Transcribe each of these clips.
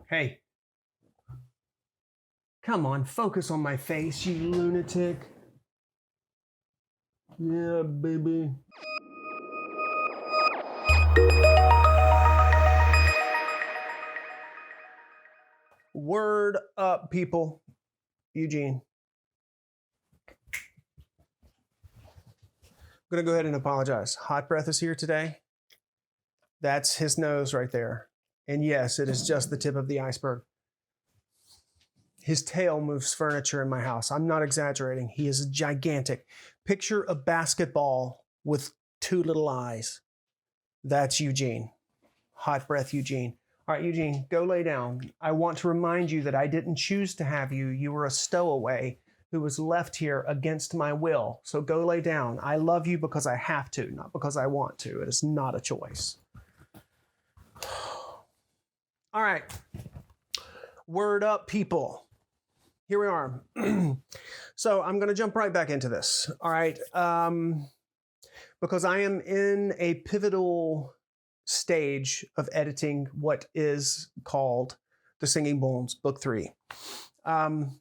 Hey. Come on, focus on my face, you lunatic. Yeah, baby. Word up, people. Eugene. I'm going to go ahead and apologize. Hot Breath is here today. That's his nose right there. And yes, it is just the tip of the iceberg. His tail moves furniture in my house. I'm not exaggerating. He is gigantic. Picture a basketball with two little eyes. That's Eugene. Hot Breath Eugene. All right, Eugene, go lay down. I want to remind you that I didn't choose to have you. You were a stowaway who was left here against my will. So go lay down. I love you because I have to, not because I want to. It is not a choice. All right. Word up, people. Here we are. So I'm going to jump right back into this. All right. Because I am in a pivotal stage of editing what is called The Singing Bones, Book 3. And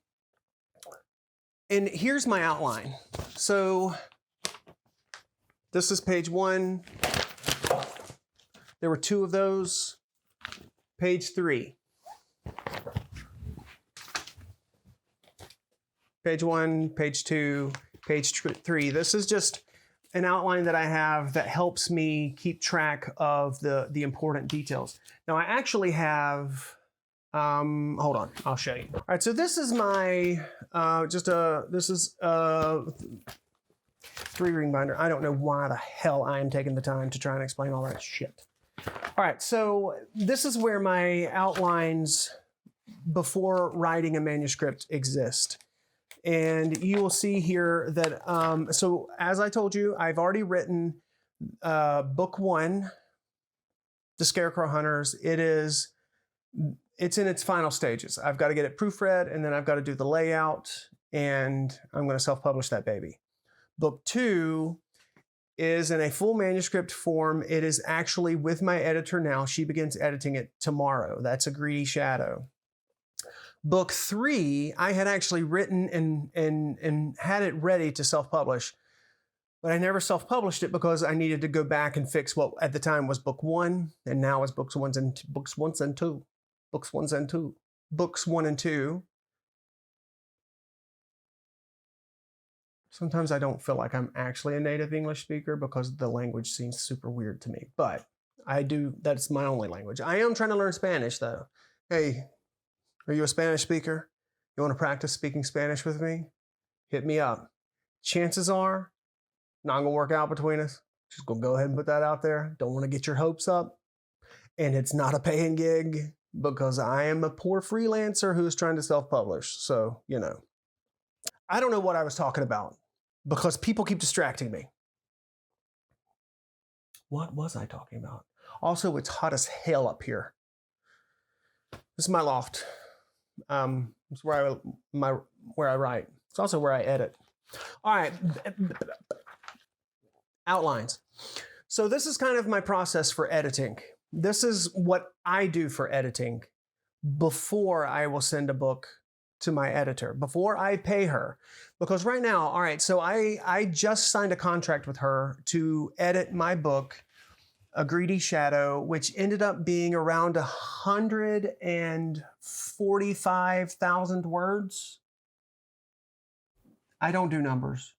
here's my outline. So this is page 1. There were 2 of those. Page 3. Page 1, page 2, page 3. This is just an outline that I have that helps me keep track of the important details. Now I actually have, hold on, I'll show you. All right, so this is my, this is a 3-ring binder. I don't know why the hell I am taking the time to try and explain all that shit. All right, so this is where my outlines before writing a manuscript exist. And you will see here that, so as I told you, I've already written book 1, The Scarecrow Hunters. It's in its final stages. I've got to get it proofread, and then I've got to do the layout, and I'm going to self-publish that baby. Book 2 is in a full manuscript form. It is actually with my editor now. She begins editing it tomorrow. That's A Greedy Shadow. Book 3, I had actually written and had it ready to self-publish, but I never self-published it because I needed to go back and fix what at the time was book 1, and now is books 1 and 2. Books 1 and 2. Sometimes I don't feel like I'm actually a native English speaker because the language seems super weird to me, but I do. That's my only language. I am trying to learn Spanish though. Hey, are you a Spanish speaker? You want to practice speaking Spanish with me? Hit me up. Chances are, not gonna work out between us. Just gonna go ahead and put that out there. Don't want to get your hopes up. And it's not a paying gig because I am a poor freelancer who's trying to self-publish. So, you know. I don't know what I was talking about because people keep distracting me. What was I talking about? Also, it's hot as hell up here. This is my loft. It's where I write. It's also where I edit. All right. Outlines. So this is kind of my process for editing. This is what I do for editing before I will send a book to my editor, before I pay her. Because right now, all right, so I just signed a contract with her to edit my book, A Greedy Shadow, which ended up being around 145,000 words. I don't do numbers,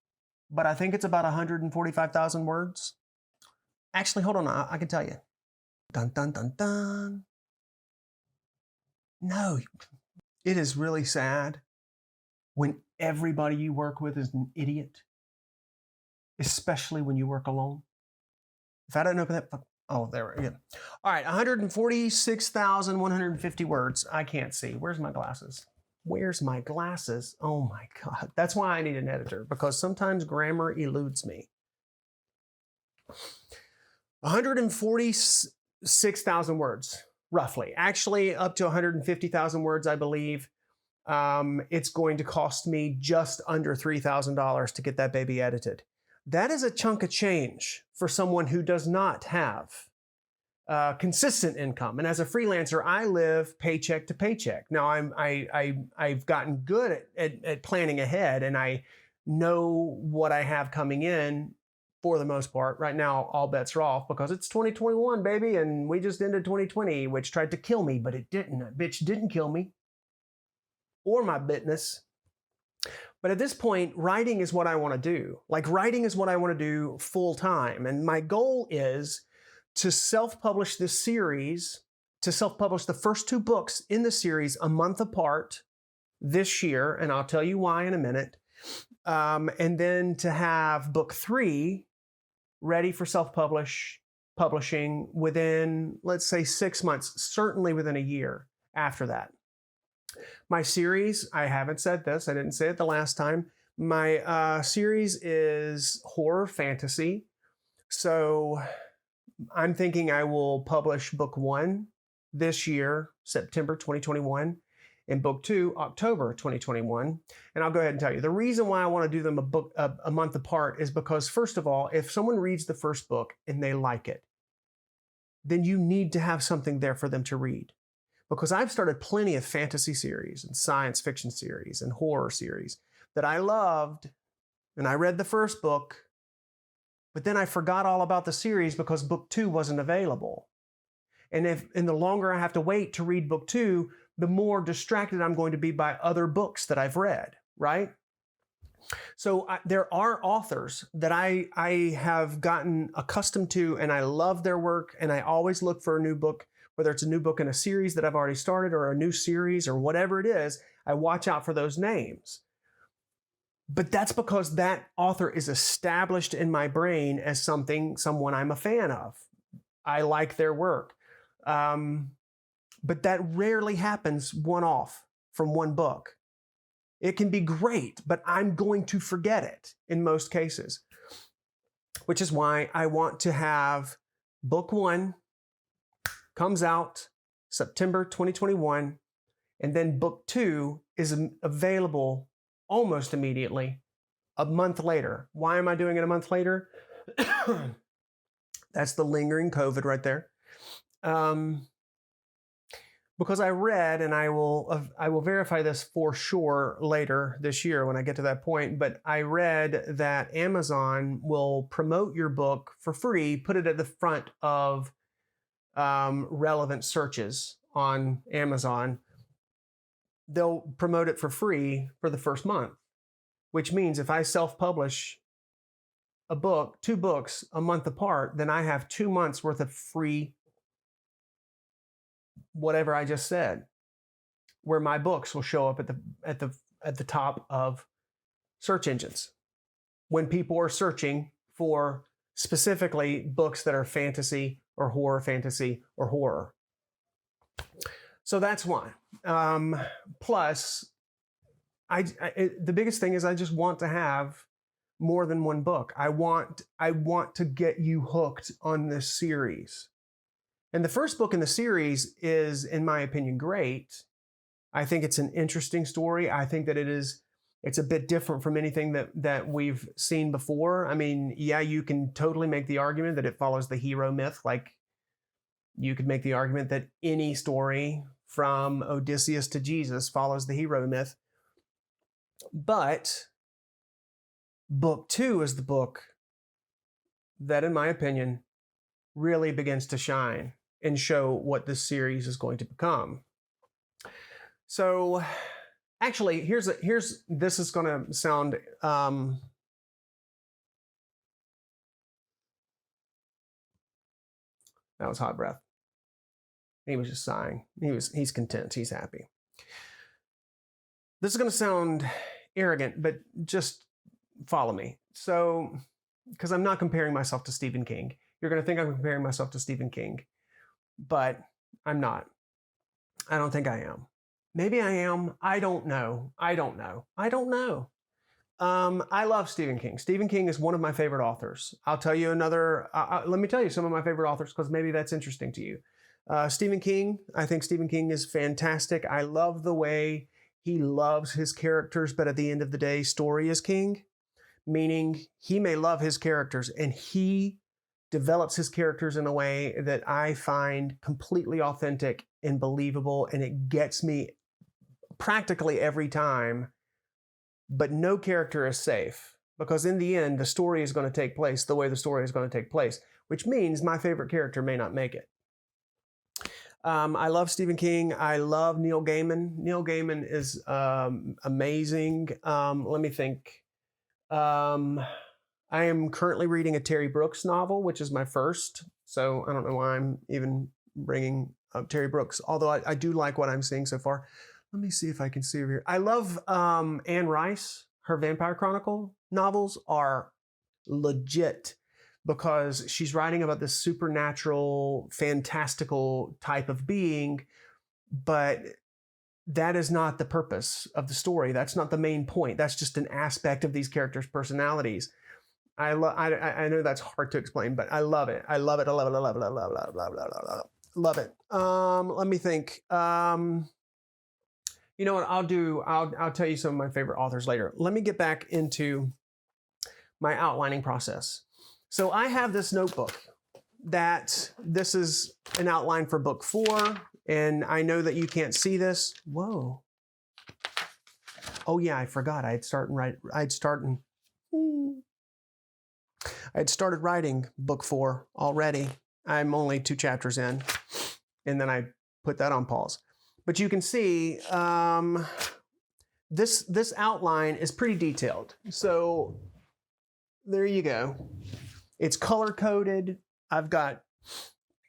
but I think it's about 145,000 words. Actually, hold on, I can tell you. Dun, dun, dun, dun. No, it is really sad when everybody you work with is an idiot, especially when you work alone. If I don't open that, oh, there we go. All right, 146,150 words. I can't see. Where's my glasses? Where's my glasses? Oh my God. That's why I need an editor, because sometimes grammar eludes me. 146,000 words, roughly. Actually, up to 150,000 words, I believe. It's going to cost me just under $3,000 to get that baby edited. That is a chunk of change for someone who does not have consistent income. And as a freelancer, I live paycheck to paycheck. Now I've gotten good at planning ahead, and I know what I have coming in for the most part. Right now, all bets are off because it's 2021, baby, and we just ended 2020, which tried to kill me, but it didn't. That bitch didn't kill me or my bitness. But at this point, writing is what I want to do. Like, writing is what I want to do full time. And my goal is to self-publish this series, to self-publish the first 2 books in the series a month apart this year, and I'll tell you why in a minute. And then to have book 3 ready for self-publishing within, let's say, 6 months, certainly within a year after that. My series, I haven't said this, I didn't say it the last time. My series is horror fantasy. So I'm thinking I will publish book 1 this year, September 2021, and book 2, October 2021. And I'll go ahead and tell you, the reason why I want to do them a month apart is because, first of all, if someone reads the first book and they like it, then you need to have something there for them to read. Because I've started plenty of fantasy series and science fiction series and horror series that I loved, and I read the first book, but then I forgot all about the series because book 2 wasn't available. And the longer I have to wait to read book 2, the more distracted I'm going to be by other books that I've read, right? So there are authors that I have gotten accustomed to, and I love their work, and I always look for a new book, whether it's a new book in a series that I've already started or a new series or whatever it is. I watch out for those names. But that's because that author is established in my brain as someone I'm a fan of. I like their work. But that rarely happens one-off from one book. It can be great, but I'm going to forget it in most cases, which is why I want to have book 1 comes out September 2021, and then book 2 is available almost immediately a month later. Why am I doing it a month later? That's the lingering COVID right there. Because I read, and I will verify this for sure later this year when I get to that point, but I read that Amazon will promote your book for free, put it at the front of relevant searches on Amazon. They'll promote it for free for the first month, which means if I self-publish a book, 2 books a month apart, then I have 2 months worth of free whatever I just said, where my books will show up at the top of search engines when people are searching for specifically books that are fantasy or horror fantasy or horror. So that's why. Plus, the biggest thing is I just want to have more than one book. I want to get you hooked on this series. And the first book in the series is, in my opinion, great. I think it's an interesting story. I think that it's a bit different from anything that we've seen before. I mean, yeah, you can totally make the argument that it follows the hero myth. Like, you could make the argument that any story from Odysseus to Jesus follows the hero myth. But book 2 is the book that, in my opinion, really begins to shine and show what this series is going to become. So actually, this is going to sound that was hot breath. He was just sighing. He's content. He's happy. This is going to sound arrogant, but just follow me. So, because I'm not comparing myself to Stephen King. You're going to think I'm comparing myself to Stephen King, but I'm not. I don't think I am. Maybe I am. I don't know. I love Stephen King. Stephen King is one of my favorite authors. I'll tell you let me tell you some of my favorite authors, because maybe that's interesting to you. Stephen King, I think Stephen King is fantastic. I love the way he loves his characters, but at the end of the day, story is king. Meaning he may love his characters and he develops his characters in a way that I find completely authentic and believable, and it gets me practically every time. But no character is safe, because in the end, the story is going to take place the way the story is going to take place, which means my favorite character may not make it. I love Stephen King. I love Neil Gaiman. Neil Gaiman is amazing. Let me think. I am currently reading a Terry Brooks novel, which is my first. So I don't know why I'm even bringing up Terry Brooks, although I do like what I'm seeing so far. Let me see if I can see over here. I love Anne Rice. Her Vampire Chronicle novels are legit because she's writing about this supernatural, fantastical type of being, but that is not the purpose of the story. That's not the main point. That's just an aspect of these characters' personalities. I know that's hard to explain, but I love it. I love it. I love it. I love it. I love it. I love it. I love it. Love it. Let me think. You know what I'll do? I'll tell you some of my favorite authors later. Let me get back into my outlining process. So I have this notebook that this is an outline for book 4, and I know that you can't see this. Whoa. Oh yeah, I forgot. I'd started writing book 4 already. I'm only 2 chapters in, and then I put that on pause. But you can see this outline is pretty detailed. So there you go. It's color-coded. I've got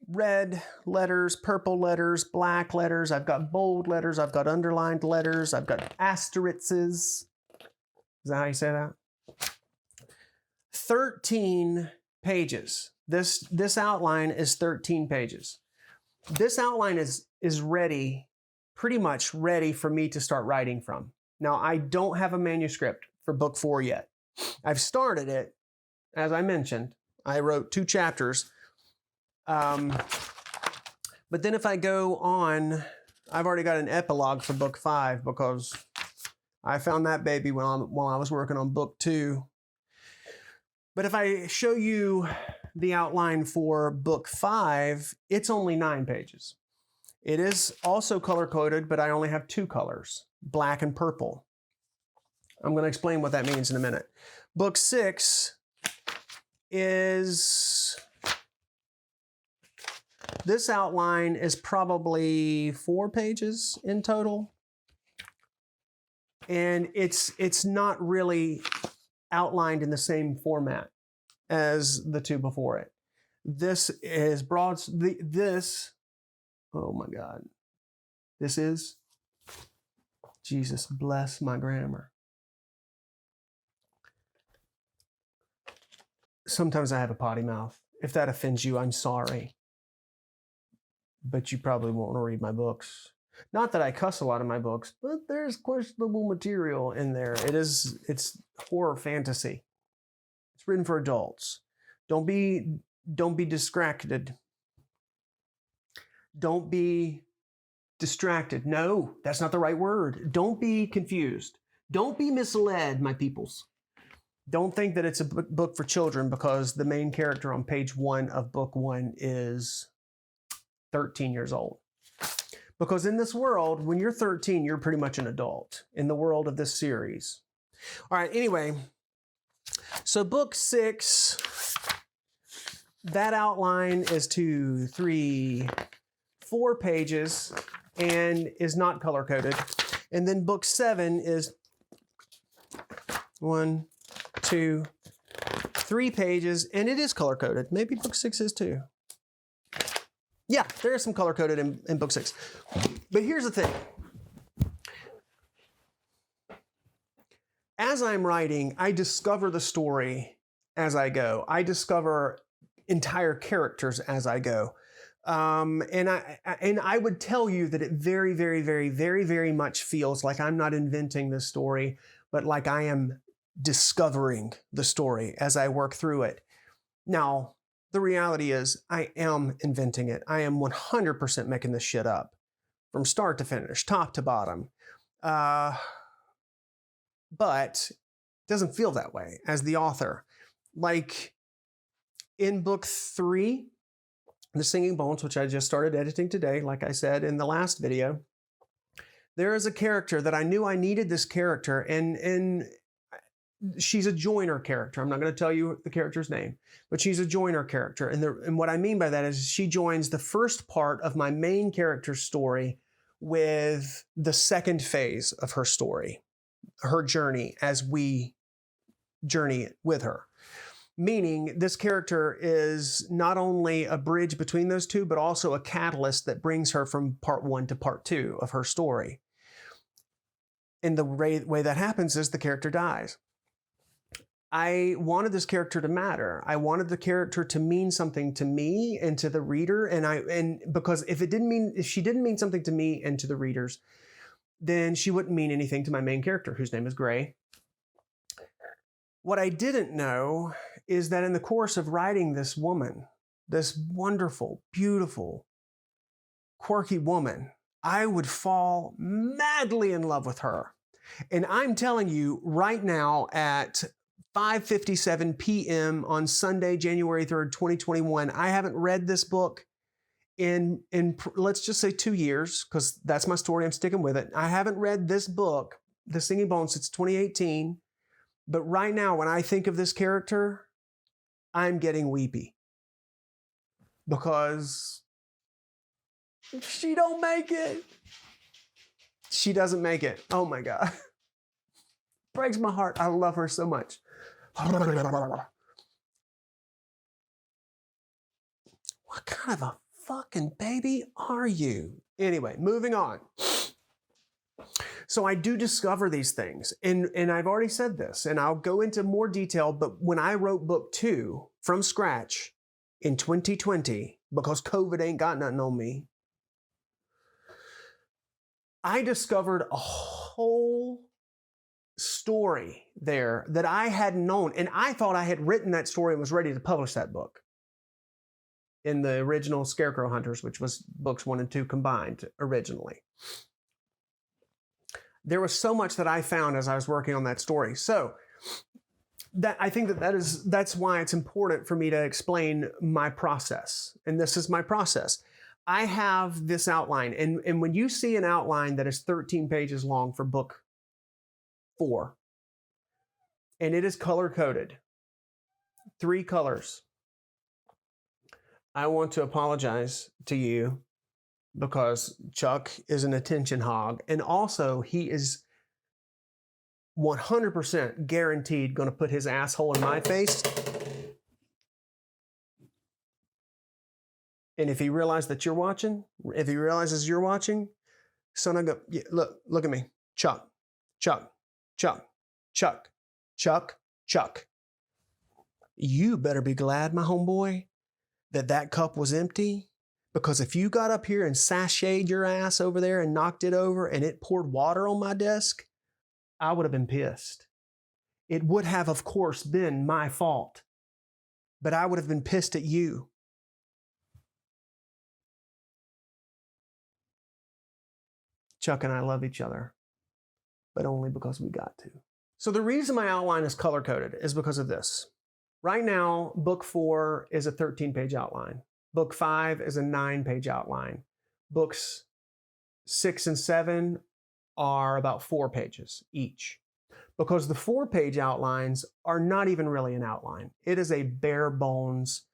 red letters, purple letters, black letters. I've got bold letters. I've got underlined letters. I've got asterisks. Is that how you say that? 13 pages. This outline is 13 pages. This outline is ready, pretty much ready for me to start writing from. Now, I don't have a manuscript for book 4 yet. I've started it, as I mentioned. I wrote 2 chapters. But then if I go on, I've already got an epilogue for book 5 because I found that baby while I was working on book 2. But if I show you the outline for book 5, it's only 9 pages. It is also color-coded, but I only have 2 colors, black and purple. I'm going to explain what that means in a minute. Book 6 is... This outline is probably 4 pages in total. And it's not really outlined in the same format as the 2 before it. This is broad. Oh my God. This is, Jesus bless my grammar. Sometimes I have a potty mouth. If that offends you, I'm sorry. But you probably won't want to read my books. Not that I cuss a lot in my books, but there's questionable material in there. It's horror fantasy. It's written for adults. Don't be distracted. Don't be distracted. No, that's not the right word. Don't be confused. Don't be misled, my peoples. Don't think that it's a book for children because the main character on page 1 of book 1 is 13 years old. Because in this world, when you're 13, you're pretty much an adult in the world of this series. All right, anyway, so book 6, that outline is 2, 3, 4 pages and is not color-coded. And then book 7 is 1, 2, 3 pages, and it is color-coded. Maybe book 6 is too. Yeah, there is some color-coded in book 6. But here's the thing. As I'm writing, I discover the story as I go. I discover entire characters as I go. And I would tell you that it very, very, very, very, very much feels like I'm not inventing this story, but like I am discovering the story as I work through it. Now, the reality is I am inventing it. I am 100% making this shit up from start to finish, top to bottom. But it doesn't feel that way as the author. Like, in book 3, The Singing Bones, which I just started editing today, like I said in the last video, there is a character that I knew I needed this character, and she's a joiner character. I'm not going to tell you the character's name, but she's a joiner character. And what I mean by that is she joins the first part of my main character's story with the second phase of her story, her journey as we journey with her. Meaning this character is not only a bridge between those two, but also a catalyst that brings her from part 1 to part 2 of her story. And the way that happens is the character dies. I wanted this character to matter. I wanted the character to mean something to me and to the reader. And because if she didn't mean something to me and to the readers, then she wouldn't mean anything to my main character, whose name is Gray. What I didn't know is that in the course of writing this woman, this wonderful, beautiful, quirky woman, I would fall madly in love with her. And I'm telling you right now at 5:57 p.m. on Sunday, January 3rd, 2021, I haven't read this book in let's just say 2 years, because that's my story, I'm sticking with it. I haven't read this book, The Singing Bones, since 2018. But right now, when I think of this character, I'm getting weepy. Because she don't make it. She doesn't make it. Oh my God. Breaks my heart. I love her so much. What kind of a fucking baby are you? Anyway, moving on. So I do discover these things, and I've already said this, and I'll go into more detail, but when I wrote book 2 from scratch in 2020, because COVID ain't got nothing on me, I discovered a whole story there that I hadn't known, and I thought I had written that story and was ready to publish that book in the original Scarecrow Hunters, which was books 1 and 2 combined originally. There was so much that I found as I was working on that story. So that I think that's why it's important for me to explain my process. And this is my process. I have this outline, and when you see an outline that is 13 pages long for book 4, and it is color-coded, 3 colors, I want to apologize to you, because Chuck is an attention hog, and also he is 100% guaranteed going to put his asshole in my face. And if he realizes that you're watching, if he realizes you're watching, son of a, yeah, look at me. Chuck, Chuck, Chuck, Chuck, Chuck, Chuck. You better be glad, my homeboy, that cup was empty. Because if you got up here and sashayed your ass over there and knocked it over and it poured water on my desk, I would have been pissed. It would have, of course, been my fault. But I would have been pissed at you. Chuck and I love each other, but only because we got to. So the reason my outline is color-coded is because of this. Right now, book 4 is a 13-page outline. Book 5 is a 9-page outline. Books 6 and 7 are about 4 pages each. Because the 4-page outlines are not even really an outline. It is a bare bones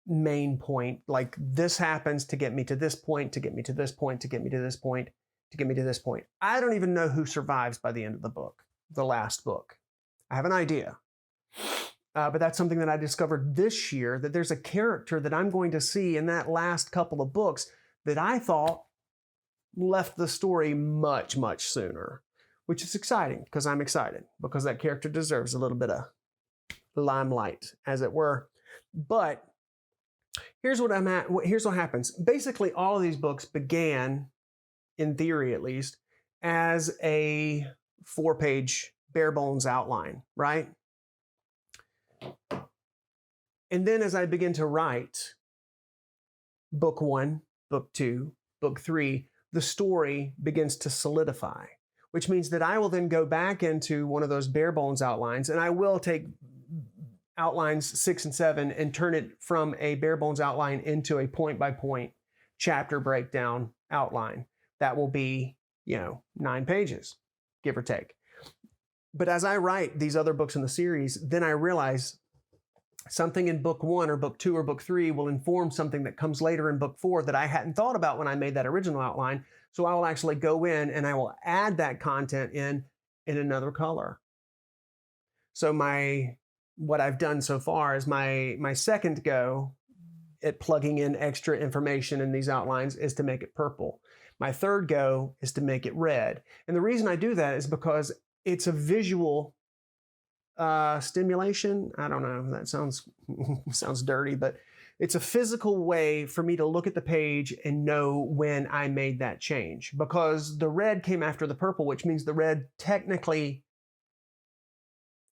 main point. Like, this happens to get me to this point, to get me to this point, to get me to this point, to get me to this point. I don't even know who survives by the end of the book, the last book. I have an idea. But that's something that I discovered this year, that there's a character that I'm going to see in that last couple of books that I thought left the story much, much sooner, which is exciting because I'm excited because that character deserves a little bit of limelight, as it were. But here's what here's what happens. Basically, all of these books began, in theory at least, as a 4-page bare bones outline, right? And then as I begin to write book 1, book 2, book 3, the story begins to solidify, which means that I will then go back into one of those bare bones outlines, and I will take outlines 6 and 7 and turn it from a bare bones outline into a point-by-point chapter breakdown outline. That will be, 9 pages, give or take. But as I write these other books in the series, then I realize something in book 1 or book 2 or book 3 will inform something that comes later in book 4 that I hadn't thought about when I made that original outline. So I will actually go in and I will add that content in another color. So what I've done so far is my second go at plugging in extra information in these outlines is to make it purple. My third go is to make it red. And the reason I do that is because it's a visual stimulation. I don't know, that sounds dirty, but it's a physical way for me to look at the page and know when I made that change, because the red came after the purple, which means the red technically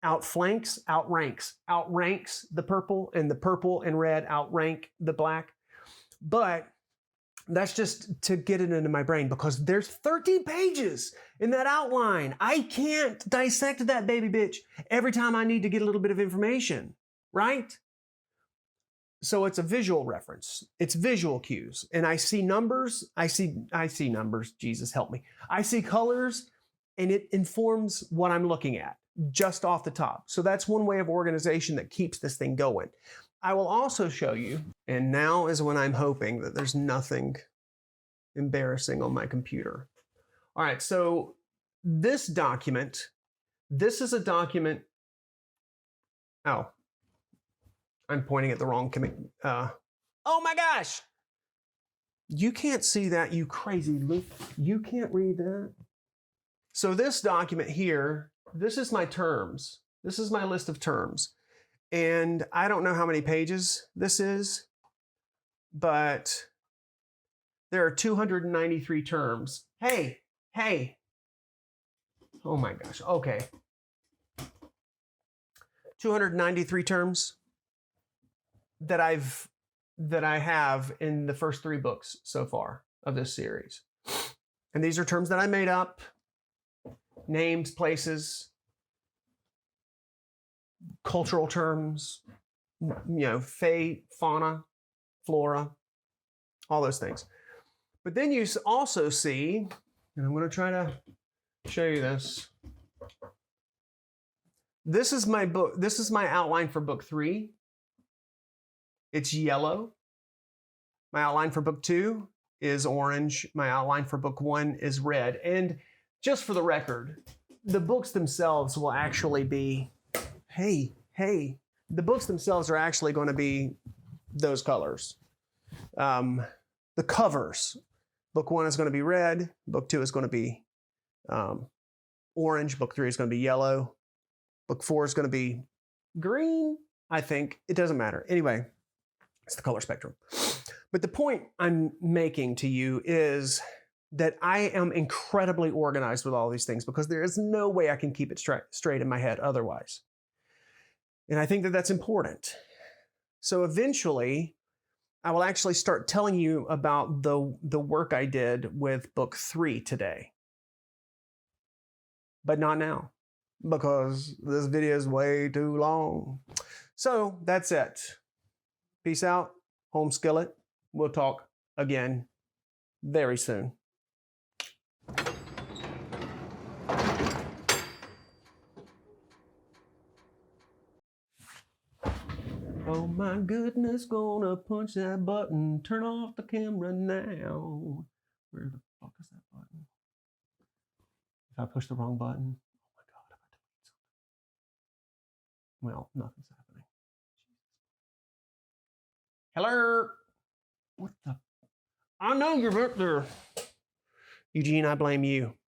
outranks the purple, and the purple and red outrank the black. But that's just to get it into my brain, because there's 13 pages in that outline. I can't dissect that baby bitch every time I need to get a little bit of information, right? So it's a visual reference. It's visual cues. And I see numbers. I see numbers. Jesus help me. I see colors, and it informs what I'm looking at just off the top. So that's one way of organization that keeps this thing going. I will also show you, and now is when I'm hoping that there's nothing embarrassing on my computer. All right, so this is a document. Oh, I'm pointing at the wrong oh my gosh! You can't see that, you crazy Luke. You can't read that. So this document here, this is my terms. This is my list of terms. And I don't know how many pages this is, but there are 293 terms. Hey. Oh my gosh, okay. 293 terms that I have in the first 3 books so far of this series. And these are terms that I made up, names, places, cultural terms, fauna, flora, all those things. But then you also see, and I'm going to try to show you this. This is my book. This is my outline for book 3. It's yellow. My outline for book 2 is orange. My outline for book 1 is red. And just for the record, the books themselves will actually be, the books themselves are actually going to be those colors. The covers. Book 1 is going to be red. Book 2 is going to be orange. Book 3 is going to be yellow. Book 4 is going to be green, I think. It doesn't matter. Anyway, it's the color spectrum. But the point I'm making to you is that I am incredibly organized with all these things, because there is no way I can keep it straight in my head otherwise. And I think that that's important. So eventually, I will actually start telling you about the work I did with book 3 today. But not now, because this video is way too long. So that's it. Peace out, home skillet. We'll talk again very soon. Oh my goodness, gonna punch that button. Turn off the camera now. Where the fuck is that button? If I push the wrong button, oh my God, if I delete something. Well, nothing's happening. Hello? What the? I know you're up there. Eugene, I blame you.